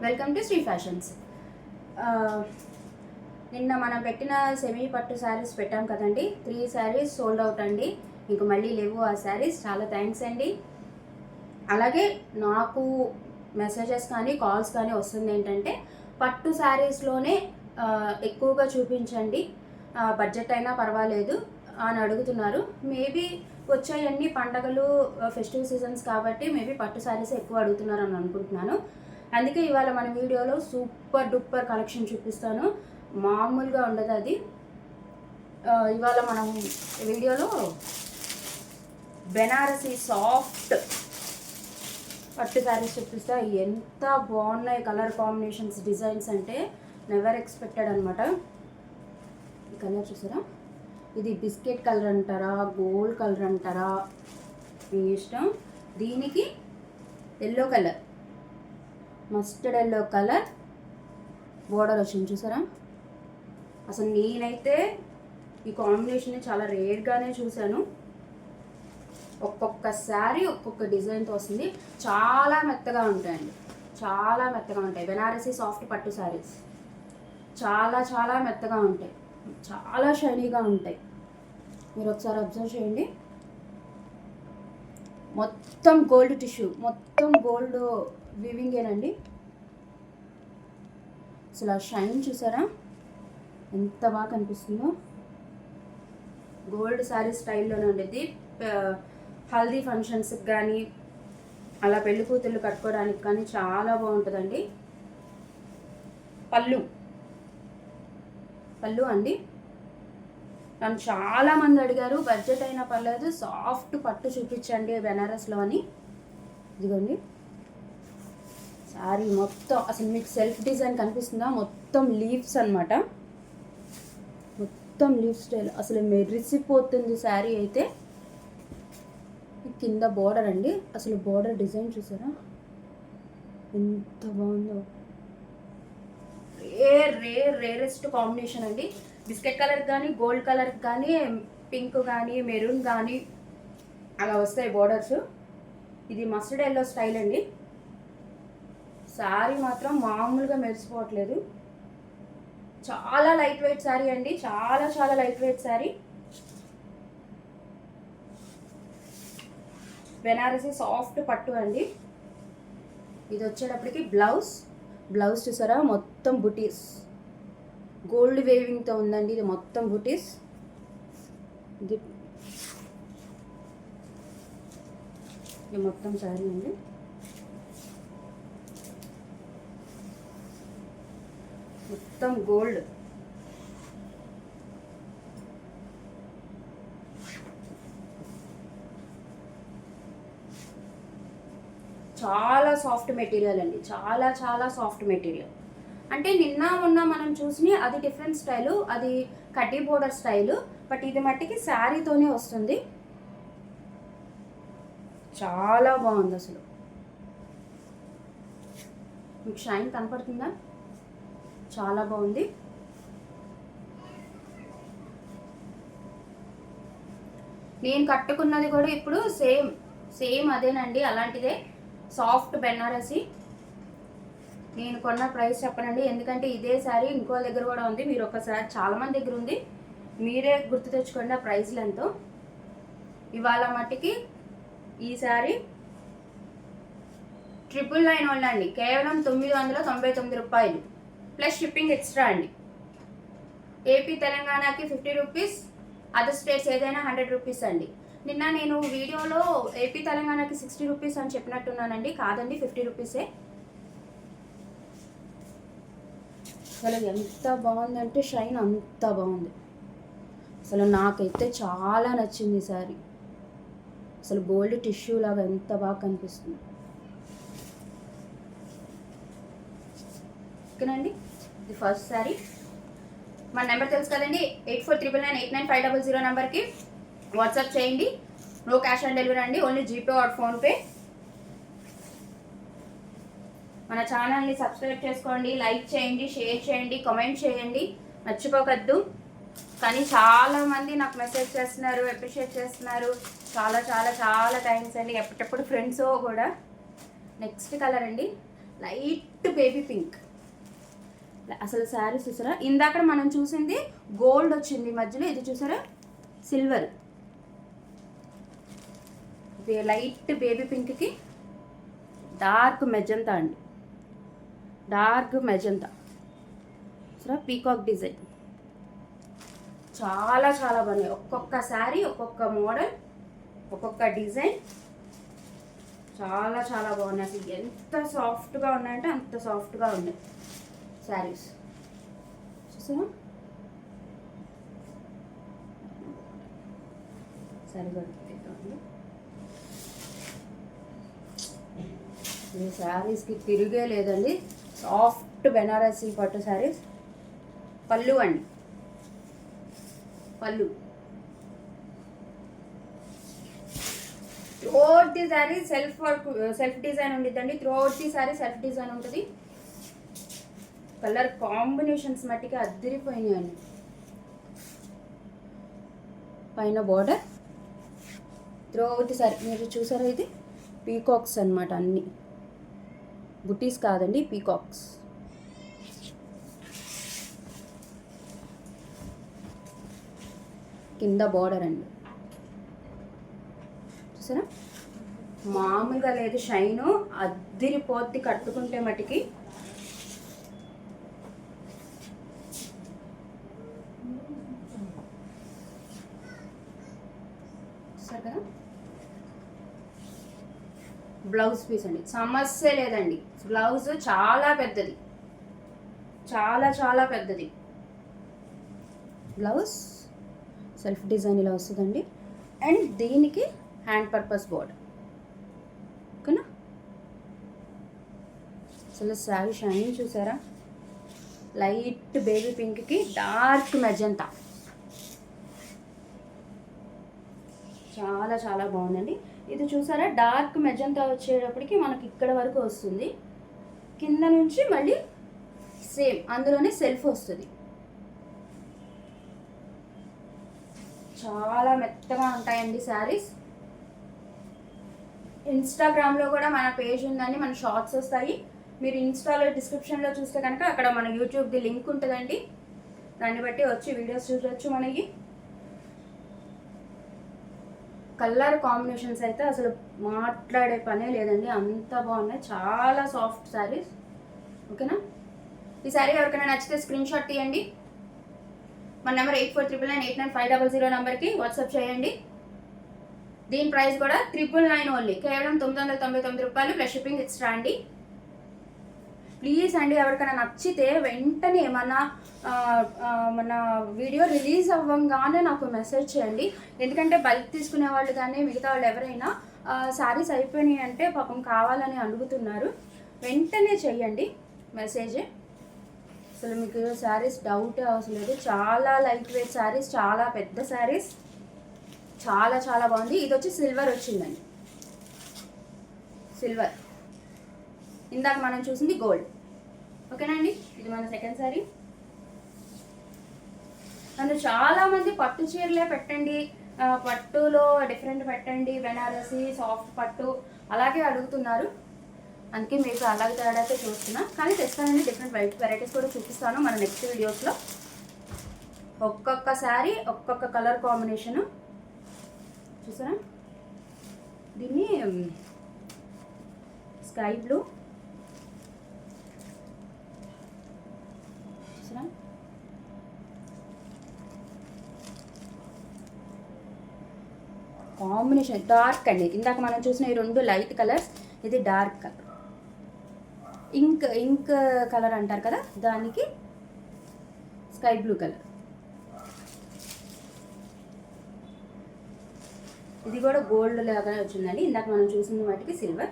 Welcome to Shri fashions. నిన్న మనం పెట్టిన సెమీ పట్టు శారీస్ పెట్టాం కదండి. 3 శారీస్ సోల్డ్ అవుట్ అండి. ఇంక మళ్ళీ లేవు ఆ శారీస్. చాలా థ్యాంక్స్ అండి. అలాగే నాకు మెసేజెస్ కానీ కాల్స్ కానీ వస్తుంది ఏంటంటే పట్టు శారీస్లోనే ఎక్కువగా చూపించండి, బడ్జెట్ అయినా పర్వాలేదు అని అడుగుతున్నారు. మేబీ వచ్చాయన్నీ పండగలు, ఫెస్టివ్ సీజన్స్ కాబట్టి మేబీ పట్టు శారీస్ ఎక్కువ అడుగుతున్నారు అని అనుకుంటున్నాను. అందుకే ఇవాళ మన వీడియోలో సూపర్ డూపర్ కలెక్షన్ చూపిస్తాను. మామూలుగా ఉండదు అది. ఇవాళ మనం వీడియోలో బెనారసీ సాఫ్ట్ పట్టు శారీస్ చూపిస్తా. ఎంత బాగున్నాయి కలర్ కాంబినేషన్స్, డిజైన్స్ అంటే నెవర్ ఎక్స్పెక్టెడ్ అనమాట. ఈ కలర్ చూసారా? ఇది బిస్కెట్ కలర్ అంటారా, గోల్డ్ కలర్ అంటారా, మీ ఇష్టం. దీనికి yellow colour, mustard yellow colour border వచ్చింది చూసారా? అసలు నేనైతే ఈ కాంబినేషన్ చాలా రేర్గానే చూశాను. ఒక్కొక్క శారీ ఒక్కొక్క డిజైన్తో వస్తుంది. చాలా మెత్తగా ఉంటాయండి, చాలా మెత్తగా ఉంటాయి. బెనారసీ సాఫ్ట్ పట్టు శారీస్ చాలా చాలా మెత్తగా ఉంటాయి, చాలా షైనీగా ఉంటాయి. మీరు ఒకసారి అబ్జర్వ్ చేయండి. మొత్తం గోల్డ్ టిష్యూ, మొత్తం గోల్డ్ వీవింగేనండి. అసలు ఆ షైన్ చూసారా ఎంత బాగా కనిపిస్తుందో. గోల్డ్ శారీ స్టైల్లోనే ఉండేది. హల్దీ ఫంక్షన్స్కి కానీ అలా పెళ్లి కూతుళ్ళు కట్టుకోవడానికి కానీ చాలా బాగుంటుందండి. పళ్ళు అండి. నన్ను చాలామంది అడిగారు బడ్జెట్ అయినా పర్లేదు సాఫ్ట్ పట్టు చూపించండి బెనారస్లో అని. ఇదిగోండి శారీ మొత్తం. అసలు మీకు సెల్ఫ్ డిజైన్ కనిపిస్తుందా? మొత్తం లీవ్స్ అనమాట, మొత్తం లీవ్ స్టైల్. అసలు మెరిసిపోతుంది శారీ అయితే. కింద బోర్డర్ అండి. అసలు బోర్డర్ డిజైన్ చూసారా ఎంత బాగుందో. రేరెస్ట్ కాంబినేషన్ అండి. బిస్కెట్ కలర్ కానీ, గోల్డ్ కలర్ కానీ, పింక్ కానీ, మెరూన్ కానీ అలా వస్తాయి బోర్డర్స్. ఇది మస్టర్డ్ ఎల్లో స్టైల్ అండి. శారీ మాత్రం మామూలుగా మెరిసిపోవట్లేదు. చాలా లైట్ వెయిట్ శారీ అండి, చాలా చాలా light weight sari. Banarasi soft పట్టు అండి. ఇది వచ్చేటప్పటికి బ్లౌజ్ చూసారా? మొత్తం బుటీస్, గోల్డ్ వేవింగ్తో ఉందండి. ఇది మొత్తం బుటీస్. ఇది మొత్తం శారీ అండి. మొత్తం గోల్డ్. చాలా సాఫ్ట్ మెటీరియల్ అండి, చాలా చాలా సాఫ్ట్ మెటీరియల్. అంటే నిన్న మొన్న మనం చూసి అది డిఫరెంట్ స్టైలు, అది కడ్డీ బోర్డర్ స్టైలు. బట్ ఇది మట్టికి శారీతోనే వస్తుంది. చాలా బాగుంది. అసలు మీకు షైన్ కనపడుతుందా? చాలా బాగుంది. నేను కట్టుకున్నది కూడా ఇప్పుడు సేమ్ అదేనండి, అలాంటిదే సాఫ్ట్ బెనారసీ. నేను కొన్న ప్రైస్ చెప్పనండి, ఎందుకంటే ఇదే శారీ ఇంకో దగ్గర కూడా ఉంది. మీరు ఒకసారి చాలామంది దగ్గర ఉంది, మీరే గుర్తు తెచ్చుకోండి ఆ ప్రైస్లు ఎంతో. ఇవాళ మట్టికి ఈ శారీ 999 ఓన్లీ అండి. కేవలం 999 రూపాయలు ప్లస్ షిప్పింగ్ ఎక్స్ట్రా అండి. ఏపీ తెలంగాణకి 50 రూపీస్, అదర్ స్టేట్స్ ఏదైనా 100 రూపీస్ అండి. నిన్న నేను వీడియోలో ఏపీ తెలంగాణకి 60 రూపీస్ అని చెప్పినట్టున్నానండి. కాదండి, 50 రూపీసే. అసలు ఎంత బాగుందంటే షైన్ అంత బాగుంది. అసలు నాకైతే చాలా నచ్చింది ఈ శారీ. అసలు గోల్డ్ టిష్యూ లాగా ఎంత బాగా కనిపిస్తుంది. ఓకేనండి, ఇది ఫస్ట్ శారీ. మన నెంబర్ తెలుసు కదండి, 8499989500 నెంబర్కి వాట్సాప్ చేయండి. నో క్యాష్ ఆన్ డెలివరీ అండి, ఓన్లీ జీపే ఆర్ ఫోన్పే. మన ఛానల్ని సబ్స్క్రైబ్ చేసుకోండి, లైక్ చేయండి, షేర్ చేయండి, కామెంట్ చేయండి, మర్చిపోకద్దు. కానీ చాలామంది నాకు మెసేజ్ చేస్తున్నారు, అప్రిషియేట్ చేస్తున్నారు. చాలా చాలా చాలా థ్యాంక్స్ అండి. ఎప్పటికప్పుడు ఫ్రెండ్స్ కూడా. నెక్స్ట్ కలర్ అండి, లైట్ బేబీ పింక్. అసలు శారీస్ చూసారా, ఇందాక మనం చూసింది గోల్డ్ వచ్చింది మధ్యలో, ఇది చూసారా సిల్వర్. ఇది లైట్ బేబీ పింక్కి డార్క్ మెజంతా అండి, డార్క్ మెజంతా. చూసారా పీకాక్ డిజైన్, చాలా చాలా బాగున్నాయి. ఒక్కొక్క శారీ ఒక్కొక్క మోడల్ ఒక్కొక్క డిజైన్ చాలా చాలా బాగున్నాయి. అసలు ఎంత సాఫ్ట్గా ఉన్నాయంటే అంత సాఫ్ట్గా ఉన్నాయి శారీస్. చూసారా సరిగా ఈ శారీస్కి తిరిగే లేదండి. సాఫ్ట్ బెనారసీ పట్టు శారీస్. పళ్ళు అండి, పళ్ళు throughout the sari self work, self design ఉండిద్దండి. Throughout the sari self design ఉంటుంది. కలర్ కాంబినేషన్స్ మట్టికి అద్దరిపోయినాయండి. పైన బార్డర్ త్రూఅవుట్ ది శారీ మీరు చూసారా, ఇది పీకాక్స్ అనమాట, అన్ని బుటీస్ కాదండి, పీకాక్స్. కింద బార్డర్ అండి, చూసారా మామూలుగా లేదు, షైను అద్దిరిపోద్ది కట్టుకుంటే మటుకి. చూసారు కదా బ్లౌజ్ పీస్ అండి, సమస్య లేదండి. బ్లౌజ్ చాలా పెద్దది, చాలా చాలా పెద్దది. బ్లౌజ్ సెల్ఫ్ డిజైన్ ఇలా వస్తుందండి. అండ్ దీనికి హ్యాండ్ పర్పస్ బోర్డర్, ఓకేనా. అసలు శారీ షైన్ చూసారా, లైట్ బేబీ పింక్కి డార్క్ మెజంతా, చాలా చాలా బాగుందండి. ఇది చూసారా డార్క్ మెజంతా వచ్చేటప్పటికి మనకి ఇక్కడ వరకు వస్తుంది, కింద నుంచి మళ్ళీ సేమ్ అందులోనే సెల్ఫ్ వస్తుంది. చాలా మెత్తగా ఉంటాయండి శారీస్. ఇన్స్టాగ్రామ్లో కూడా మన పేజ్ ఉందండి, మన షార్ట్స్ వస్తాయి. మీరు ఇన్స్టాలో డిస్క్రిప్షన్లో చూస్తే కనుక అక్కడ మన యూట్యూబ్ది లింక్ ఉంటుందండి, దాన్ని బట్టి వచ్చి వీడియోస్ చూడవచ్చు. మనకి కలర్ కాంబినేషన్స్ అయితే అసలు మాట్లాడే పనే లేదండి, అంత బాగున్నాయి. చాలా సాఫ్ట్ శారీస్, ఓకేనా. ఈ శారీ ఎవరికైనా నచ్చితే స్క్రీన్ షాట్ తీయండి. మన నెంబర్ 8499989500 నెంబర్కి వాట్సాప్ చేయండి. దీని ప్రైస్ కూడా 999 ఓన్లీ, కేవలం 999 రూపాయలు ప్లస్ షిప్పింగ్ ఎక్స్ట్రా అండి. ప్లీజ్ అండి, ఎవరికైనా నచ్చితే వెంటనే మన వీడియో రిలీజ్ అవ్వగానే నాకు మెసేజ్ చేయండి. ఎందుకంటే బల్క్ తీసుకునే వాళ్ళు కానీ మిగతా వాళ్ళు ఎవరైనా శారీస్ అయిపోయినాయి అంటే పాపం కావాలని అడుగుతున్నారు, వెంటనే చెయ్యండి మెసేజ్. అసలు మీకు శారీస్ డౌట్ అవసరం లేదు, చాలా లైట్ వెయిట్ శారీస్, చాలా పెద్ద శారీస్, చాలా చాలా బాగుంది. ఇది వచ్చి సిల్వర్ వచ్చిందండి, సిల్వర్. ఇందాక మనం చూసింది గోల్డ్, ఓకేనా అండి. ఇది మన సెకండ్ శారీ. నన్ను చాలామంది పట్టు చీరలే పెట్టండి, పట్టులో డిఫరెంట్ పెట్టండి, బెనారసి సాఫ్ట్ పట్టు అలాగే అడుగుతున్నారు. అందుకే మీకు అలాగే తేడాతే చూస్తున్నా, కానీ తెస్తానండి. డిఫరెంట్ వెరైటీస్ కూడా చూపిస్తాను మన నెక్స్ట్ వీడియోస్లో. ఒక్కొక్క శారీ ఒక్కొక్క కలర్ కాంబినేషను చూసారా. దీన్ని స్కై బ్లూ చూసారా, కాంబినేషన్ డార్క్ అండి. ఇందాక మనం చూసిన ఈ రెండు లైట్ కలర్స్, ఇది డార్క్ కలర్, ఇంక్ కలర్ అంటారు కదా, దానికి స్కై బ్లూ కలర్. ఇది కూడా గోల్డ్ లాగానే వచ్చిందండి. ఇందాక మనం చూసిన వాటికి సిల్వర్.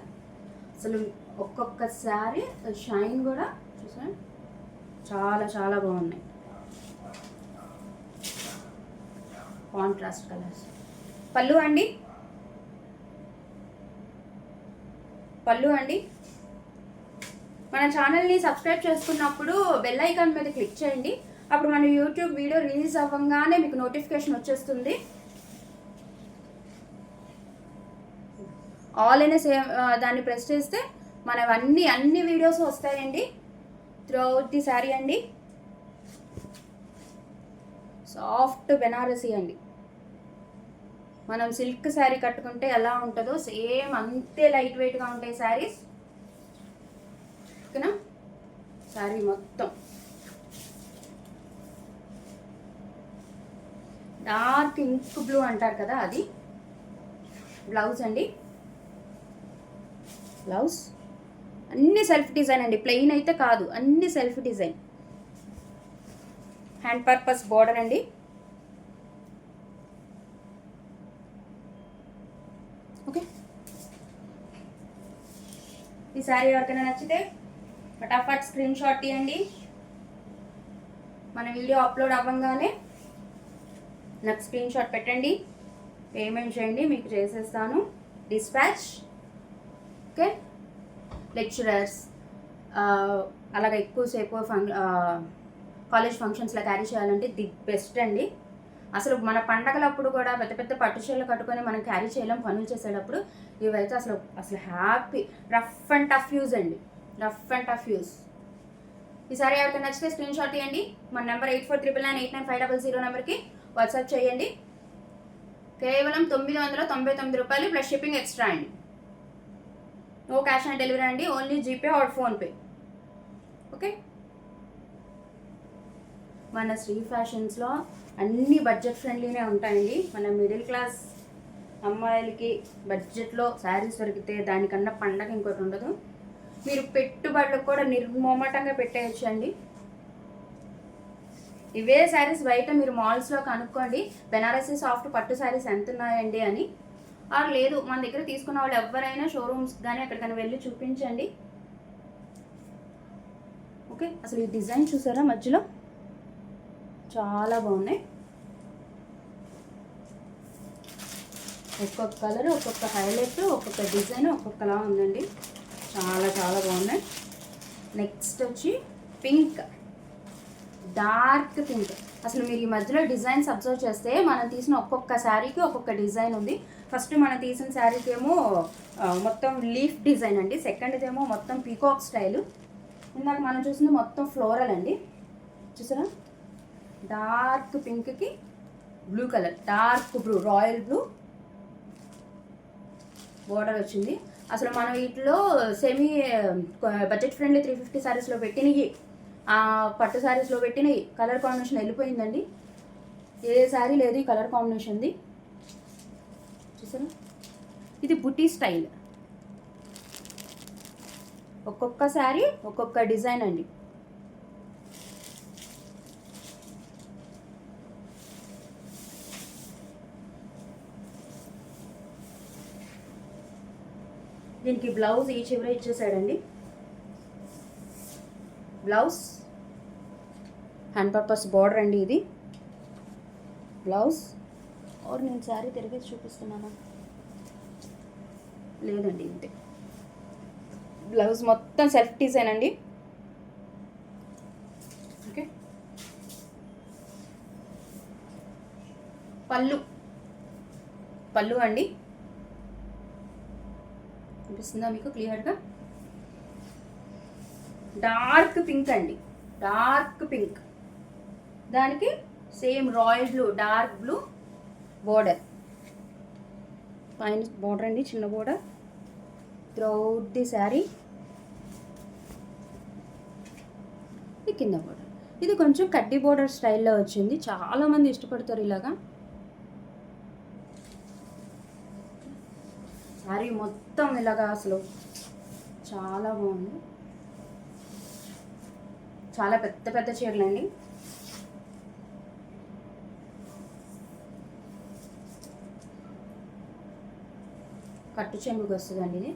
అసలు ఒక్కొక్క శారీ షైన్ కూడా చూసాను, చాలా చాలా బాగున్నాయి. Contrast colours. పళ్ళు అండి, పళ్ళు అండి. మన ఛానల్ని సబ్స్క్రైబ్ చేసుకున్నప్పుడు బెల్ ఐకాన్ మీద క్లిక్ చేయండి. అప్పుడు మన యూట్యూబ్ వీడియో రిలీజ్ అవ్వగానే మీకు నోటిఫికేషన్ వచ్చేస్తుంది. ఆల్ అనే సేమ్ దాన్ని ప్రెస్ చేస్తే మనవన్నీ అన్ని వీడియోస్ వస్తాయండి త్రూఅవుట్ ది శారీ అండి. సాఫ్ట్ బెనారసీ అండి. మనం సిల్క్ శారీ కట్టుకుంటే ఎలా ఉంటుందో సేమ్ అంతే లైట్ వెయిట్గా ఉంటాయి శారీస్. ఓకేనా? శారీ మొత్తం డార్క్ ఇంక్ బ్లూ అంటారు కదా, అది బ్లౌజ్ అండి. బ్లౌజ్ అన్ని సెల్ఫ్ డిజైన్ అండి, ప్లెయిన్ అయితే కాదు, అన్ని self design. Hand purpose border అండి. ఓకే, ఈ శారీ ఎవరికైనా నచ్చితే ఫటాఫట్ స్క్రీన్ షాట్ తీయండి. మన వీడియో అప్లోడ్ అవ్వగానే నాకు స్క్రీన్ షాట్ పెట్టండి, పేమెంట్ చేయండి, మీకు చేసేస్తాను డిస్పాచ్. ఓకే, లెక్చరర్స్ అలాగే ఎక్కువసేపు కాలేజ్ ఫంక్షన్స్లో క్యారీ చేయాలంటే ది బెస్ట్ అండి. అసలు మన పండగలప్పుడు కూడా పెద్ద పెద్ద పట్టు చీరలు కట్టుకొని మనం క్యారీ చేయలేం పనులు చేసేటప్పుడు. ఇవైతే అసలు అసలు happy rough and tough use అండి, రఫ్ అండ్ టఫ్ యూజ్. ఈసారి ఎవరికైనా నచ్చితే స్క్రీన్ షాట్ తీయండి. మన నెంబర్ 8499899500 నెంబర్కి వాట్సాప్ చేయండి. కేవలం 999 రూపాయలు ప్లస్ షిప్పింగ్ ఎక్స్ట్రా అండి. నో క్యాష్ ఆన్ డెలివరీ అండి, only GPay are PhonePe. Okay, మన శ్రీ ఫ్యాషన్స్లో అన్ని బడ్జెట్ ఫ్రెండ్లీనే ఉంటాయండి. మన మిడిల్ క్లాస్ అమ్మాయిలకి బడ్జెట్లో శారీస్ దొరికితే దానికన్నా పండగ ఇంకోటి ఉండదు. మీరు పెట్టుబడులకు కూడా నిర్మోమటంగా పెట్టేయచ్చు అండి. ఇవే శారీస్ బయట మీరు మాల్స్లో కనుక్కోండి, బెనారసీ సాఫ్ట్ పట్టు శారీస్ ఎంత ఉన్నాయండి అని. లేదు మన దగ్గర తీసుకున్న వాళ్ళు ఎవరైనా షోరూమ్స్ కానీ ఎక్కడికైనా వెళ్ళి చూపించండి. ఓకే, అసలు ఈ డిజైన్ చూసారా మధ్యలో చాలా బాగున్నాయి. ఒక్కొక్క కలర్, ఒక్కొక్క హైలైట్, ఒక్కొక్క డిజైన్ ఒక్కొక్కలా ఉందండి. చాలా చాలా బాగున్నాయి. నెక్స్ట్ వచ్చి పింక్, డార్క్ పింక్. అసలు మీరు ఈ మధ్యలో డిజైన్స్ అబ్జర్వ్ చేస్తే మనం తీసిన ఒక్కొక్క శారీకి ఒక్కొక్క డిజైన్ ఉంది. ఫస్ట్ మనం తీసిన శారీకి ఏమో మొత్తం లీఫ్ డిజైన్ అండి, సెకండ్ది ఏమో మొత్తం పీకాక్ స్టైలు, ఇందాక మనం చూసింది మొత్తం ఫ్లోరల్ అండి. చూసారా, డార్క్ పింక్కి blue colour, dark blue, royal blue border వచ్చింది. అసలు మనం వీటిలో సెమీ బడ్జెట్ ఫ్రెండ్లీ 350 శారీస్లో పెట్టినవి, పట్టు శారీస్లో పెట్టినవి కలర్ కాంబినేషన్ వెళ్ళిపోయిందండి. ఏ శారీ లేదు ఈ కలర్ కాంబినేషన్ది. చూసారా, ఇది బుటీ స్టైల్, ఒక్కొక్క శారీ ఒక్కొక్క డిజైన్ అండి. దీనికి బ్లౌజ్ ఈ చివర ఇచ్చేసాడండి. బ్లౌజ్ హ్యాండ్ పర్పస్ బార్డర్ అండి ఇది బ్లౌజ్. और నేను శారీ తిరిగేసి చూపిస్తున్నాను, లేదండి ఇంతే. బ్లౌజ్ మొత్తం సెల్ఫ్ డిజైన్ అండి. ఓకే, పళ్ళు, పళ్ళు అండి కనిపిస్తుందా మీకు క్లియర్గా? డార్క్ పింక్ అండి, డార్క్ పింక్, దానికి same royal blue, dark blue border, పైన బోర్డర్ అండి, చిన్న బోర్డర్ త్రూఅవుట్ ది శారీ. ఇది కింద బోర్డర్, ఇది కొంచెం కడ్డీ బోర్డర్ స్టైల్లో వచ్చింది, చాలామంది ఇష్టపడతారు ఇలాగా. శారీ మొత్తం ఇలాగా అసలు చాలా బాగుంది. చాలా పెద్ద పెద్ద చీరలు అండి. కట్టు చెంగుకి వస్తుందండి ఇది.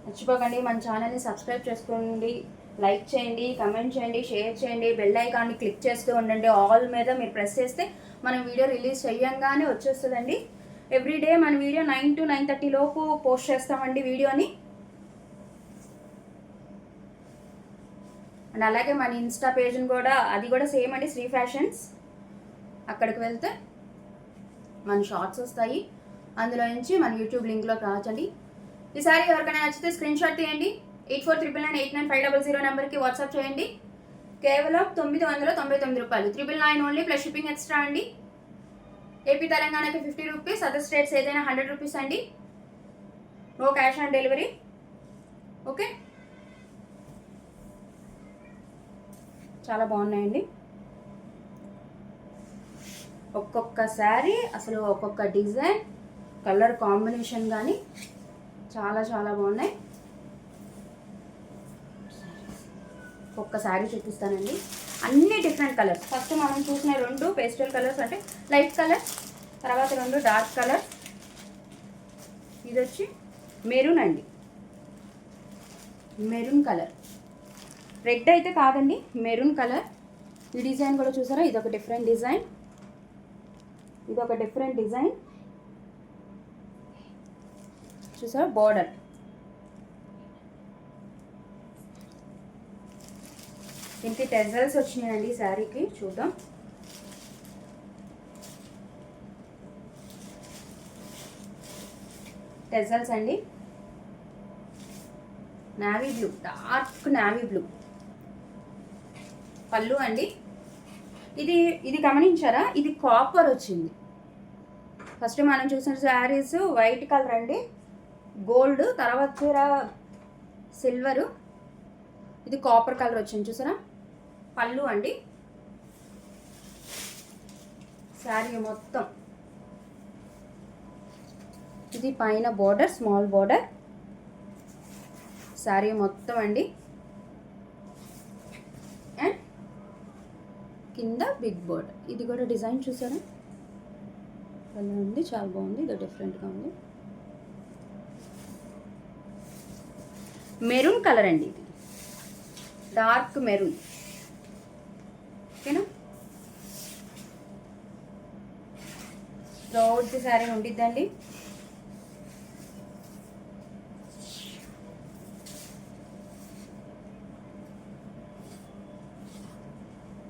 మర్చిపోకండి మన ఛానల్ని సబ్స్క్రైబ్ చేసుకోండి, లైక్ చేయండి, కమెంట్ చేయండి, షేర్ చేయండి, బెల్ ఐకాన్ని క్లిక్ చేస్తూ ఉండండి. ఆల్ మీద మీరు ప్రెస్ చేస్తే మనం వీడియో రిలీజ్ చేయంగానే వచ్చేస్తుందండి. ఎవ్రీడే మన వీడియో 9 to 9:30 లోపు పోస్ట్ చేస్తామండి వీడియోని. అండ్ అలాగే మన ఇన్స్టా పేజ్ని కూడా, అది కూడా సేమ్ అండి, శ్రీ ఫ్యాషన్స్. అక్కడికి వెళ్తే మన షార్ట్స్ వస్తాయి, అందులో నుంచి మన యూట్యూబ్ లింక్లోకి రావచ్చండి. ఈ సారీ ఎవరికైనా నచ్చితే స్క్రీన్ షాట్ తీయండి, 8499989500 నెంబర్కి వాట్సాప్ చేయండి. కేవలం 999 రూపాయలు, 999 ఓన్లీ ప్లస్ షిప్పింగ్ ఎక్స్ట్రా అండి. ఏపీ తెలంగాణకి 50 రూపీస్, అదర్ స్టేట్స్ ఏదైనా 100 రూపీస్ అండి. No cash on delivery. Okay, చాలా బాగున్నాయండి. ఒక్కొక్క శారీ అసలు ఒక్కొక్క డిజైన్, కలర్ కాంబినేషన్ కానీ చాలా చాలా బాగున్నాయి. ఒక్క శారీ చూపిస్తానండి, అన్ని డిఫరెంట్ కలర్స్. ఫస్ట్ మనం చూసిన 2 పేస్టల్ కలర్స్ అంటే లైట్ కలర్, తర్వాత 2 డార్క్ కలర్. ఇది వచ్చి మెరూన్ అండి, మెరూన్ కలర్, రెడ్ అయితే కాదండి, మెరూన్ కలర్. ఈ డిజైన్ కూడా చూసారా, ఇదొక డిఫరెంట్ డిజైన్, ఇదొక డిఫరెంట్ డిజైన్. చూసారా బార్డర్, ఇంటి టెజల్స్ వచ్చినాయండి ఈ శారీకి. చూద్దాం, టెజల్స్ అండి, navy blue, dark navy blue. పళ్ళు అండి, ఇది గమనించారా, ఇది కాపర్ వచ్చింది. ఫస్ట్ మనం చూసిన శారీస్ వైట్ కలర్ అండి, గోల్డ్, తర్వాత సిల్వరు, ఇది కాపర్ కలర్ వచ్చింది. చూసారా, పళ్ళు అండి, శారీ మొత్తం. ఇది పైన బోర్డర్, స్మాల్ బోర్డర్, శారీ మొత్తం అండి. అండ్ కింద బిగ్ బోర్డర్. ఇది కూడా డిజైన్ చూసారా, అలా ఉంది, చాలా బాగుంది. ఇది డిఫరెంట్గా ఉంది. మెరూన్ కలర్ అండి, ఇది డార్క్ మెరూన్. ఓకేనా, రోడ్ శారీ ఉండిద్దండి.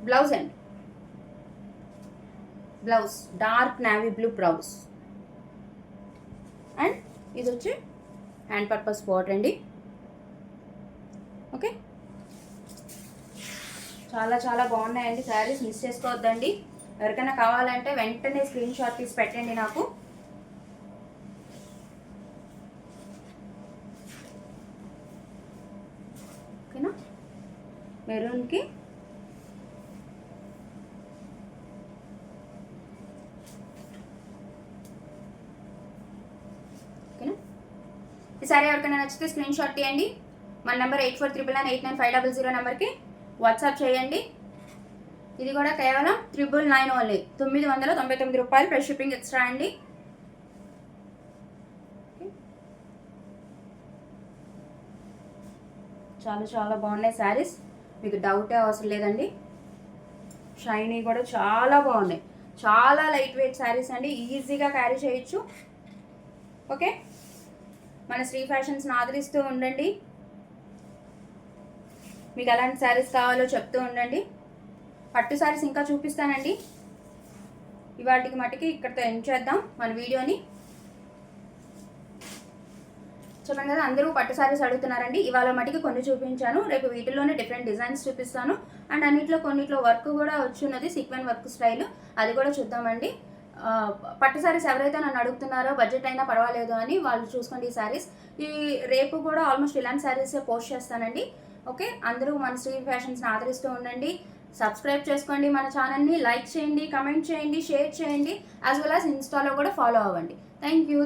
బ్లౌజ్ అండి, blouse dark navy blue blouse. And ఇది వచ్చి హ్యాండ్ పర్పస్ బార్డర్ అండి. ఓకే, చాలా చాలా బాగున్నాయండి శారీస్, మిస్ చేసుకోవద్దండి. ఎవరికైనా కావాలంటే వెంటనే స్క్రీన్ షాట్ తీసి పెట్టండి నాకు. ఓకేనా, మెరూన్కి ఈ సారీ ఎవరికైనా నచ్చితే స్క్రీన్ షాట్ తీయండి. మన నెంబర్ 8499989500 నెంబర్కి వాట్సాప్ చేయండి. ఇది కూడా కేవలం 999 ఓన్లీ, 999 రూపాయలు ప్లస్ షిప్పింగ్ ఎక్స్ట్రా అండి. చాలా చాలా బాగున్నాయి శారీస్, మీకు డౌటే అవసరం లేదండి. షైనీ కూడా చాలా బాగున్నాయి, చాలా లైట్ వెయిట్ శారీస్ అండి, ఈజీగా క్యారీ చేయొచ్చు. ఓకే, మన శ్రీ ఫ్యాషన్స్ని ఆదరిస్తూ ఉండండి. మీకు ఎలాంటి శారీస్ కావాలో చెప్తూ ఉండండి. పట్టు శారీస్ ఇంకా చూపిస్తానండి. ఇవాటికి మటుకి ఇక్కడితో ఎండ్ చేద్దాం మన వీడియోని. చెప్పాను కదా, అందరూ పట్టు శారీస్ అడుగుతున్నారండి. ఇవాళ మటుకి కొన్ని చూపించాను, రేపు వీటిలోనే డిఫరెంట్ డిజైన్స్ చూపిస్తాను. అండ్ అన్నిట్లో కొన్నిట్లో వర్క్ కూడా వచ్చున్నది, సీక్వెన్ వర్క్ స్టైల్, అది కూడా చూద్దామండి. పట్టు శారీస్ ఎవరైతే నన్ను అడుగుతున్నారో బడ్జెట్ అయినా పర్వాలేదు అని, వాళ్ళు చూసుకోండి ఈ శారీస్. ఈ రేపు కూడా ఆల్మోస్ట్ ఇలాంటి శారీసే పోస్ట్ చేస్తానండి. ఓకే, అందరూ మన శ్రీ ఫ్యాషన్స్ని ఆదరిస్తూ ఉండండి. సబ్స్క్రైబ్ చేసుకోండి మన ఛానల్ని, లైక్ చేయండి, కమెంట్ చేయండి, షేర్ చేయండి, యాజ్ వెల్ యాజ్ ఇన్స్టాలో కూడా ఫాలో అవ్వండి. Thank you.